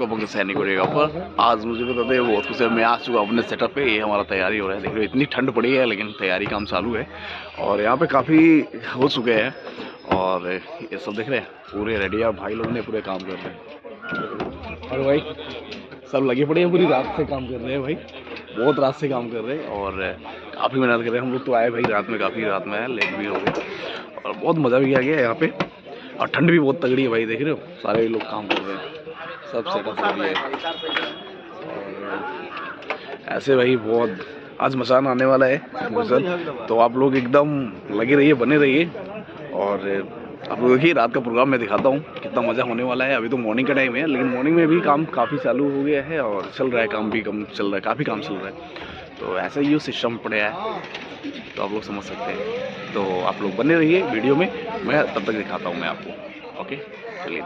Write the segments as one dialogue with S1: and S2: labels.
S1: आपका पंकज सैनी को रहेगा पर आज मुझे बताते हैं बहुत कुछ है। मैं आ चुका अपने सेटअप पे, ये हमारा तैयारी हो रहा है। देख रहे हो इतनी ठंड पड़ी है लेकिन तैयारी काम चालू है और यहाँ पे काफ़ी हो चुके हैं और ये सब देख रहे हैं पूरे रेडी है। भाई लोग ने पूरे काम कर रहे हैं और भाई सब लगे पड़े हैं, पूरी रात से काम कर रहे हैं भाई, बहुत रात से काम कर रहे हैं और काफ़ी मेहनत कर रहे हैं। हम लोग तो आए भाई रात में, काफ़ी रात में आए, लेट भी हो गए और बहुत मज़ा भी आ गया यहाँ पे और ठंड भी बहुत तगड़ी है भाई। देख रहे हो सारे लोग काम कर रहे हैं, सब सेटअप हो गया है और ऐसे भाई बहुत आज मचान आने वाला है तो आप लोग एकदम लगे रहिए, बने रहिए और आप लोग देखिए रात का प्रोग्राम मैं दिखाता हूँ कितना मज़ा होने वाला है। अभी तो मॉर्निंग का टाइम है लेकिन मॉर्निंग में भी काम काफ़ी चालू हो गया है और चल रहा है, काम भी कम चल रहा है, काफ़ी काम चल रहा है। तो ऐसा ही सिस्टम पड़ा है तो आप लोग समझ सकते हैं। तो आप लोग बने रहिए वीडियो में, मैं तब तक दिखाता हूँ मैं आपको। ओके चलिए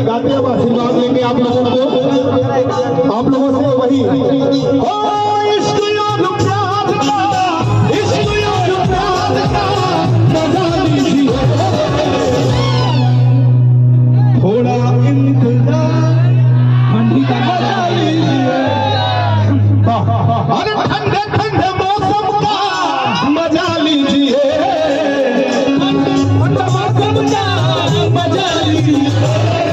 S2: गाते अब आशीर्वाद लेंगे आप लोगों से वही थोड़ा इंतजार ठंडे ठंडे मौसम का मजा लीजिए, ठंडे मौसम का मजा लीजिए।